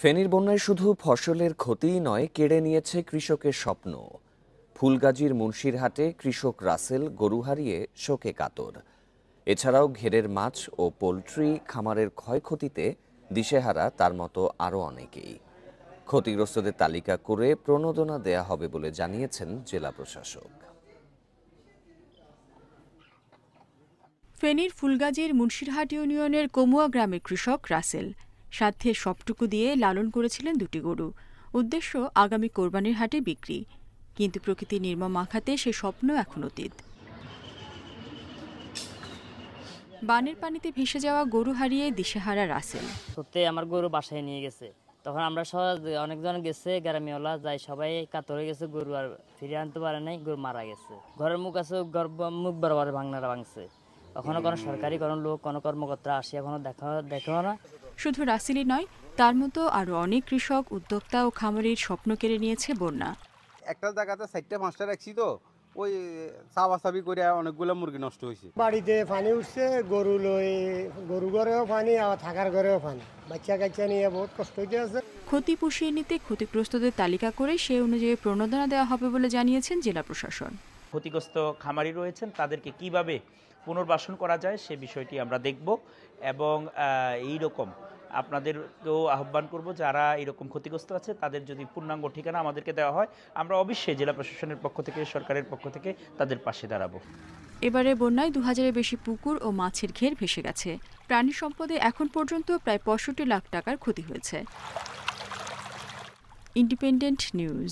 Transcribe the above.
ফেনীর বন্যায় শুধু ফসলের ক্ষতিই নয়, কেড়ে নিয়েছে কৃষকের স্বপ্ন। ফুলগাজীর মুন্সিরহাটে কৃষক রাসেল গরু হারিয়ে শোকে কাতর। এছাড়াও ঘেরের মাছ ও পোলট্রি খামারের ক্ষয়ক্ষতিতে দিশেহারা তার মতো আরও অনেকেই। ক্ষতিগ্রস্তদের তালিকা করে প্রণোদনা দেয়া হবে বলে জানিয়েছেন জেলা প্রশাসক। ফেনীর ফুলগাজীর মুন্সিরহাট ইউনিয়নের কমুয়া গ্রামের কৃষক রাসেল সাধ্যের সবটুকু দিয়ে লালন করেছিলেন দুটি গরু। উদ্দেশ্য আগামী কোরবানির হাটে বিক্রি। কিন্তু প্রকৃতির নির্মম আঘাতে সে স্বপ্ন এখন অতীত। বানের পানিতে ভেসে যাওয়া গরু হারিয়ে দিশেহারা রাসেল। সত্যি আমার গরু বাসায় নিয়ে গেছে, তখন আমরা সবাই অনেকজন গেছে, গ্রামীওয়ালা যাই সবাই কাতর হয়ে গেছে, গরু আর ফিরিয়ে আনতে পারে নাই, গরু মারা গেছে। ঘরের মুখ আছে, মুখ বরাবর ভাঙনারা ভাঙছে। এখনো কোনো সরকারি কোনো লোক কোনো কর্মকর্তা আসে এখনো দেখেও না। শুধু রাসেলই নয়, তার মতো আরও অনেক কৃষক, উদ্যোক্তা ও খামারির স্বপ্ন কেড়ে নিয়েছে বন্যা। একটা জায়গাতে 4টা-5টা রাখছি, তো ওই চাবাচাবি করে অনেকগুলো মুরগি নষ্ট হয়েছে। বাড়িতে পানি উঠছে, গরু ঘরেও পানি, আর থাকার ঘরেও পানি, বাচ্চা কাচ্চা নিয়ে বহুত কষ্ট হইতে আছে। ক্ষতি পুষিয়ে নিতে ক্ষতিগ্রস্তদের তালিকা করে সে অনুযায়ী প্রণোদনা দেওয়া হবে বলে জানিয়েছেন জেলা প্রশাসন। ক্ষতিগ্রস্ত খামারি রয়েছেন তাদেরকে কিভাবে পুনর্বাসন করা যায় সে বিষয়টি আমরা দেখব এবং এই রকম আপনাদেরকেও আহ্বান করব, যারা এরকম ক্ষতিগ্রস্ত আছে তাদের যদি পূর্ণাঙ্গ ঠিকানা আমাদেরকে দেওয়া হয়, আমরা অবশ্যই জেলা প্রশাসনের পক্ষ থেকে, সরকারের পক্ষ থেকে তাদের পাশে দাঁড়াবো। এবারে বন্যায় 2000-এর বেশি পুকুর ও মাছের ঘের ভেসে গেছে। প্রাণী সম্পদে এখন পর্যন্ত প্রায় 65 লাখ টাকার ক্ষতি হয়েছে। Independent news.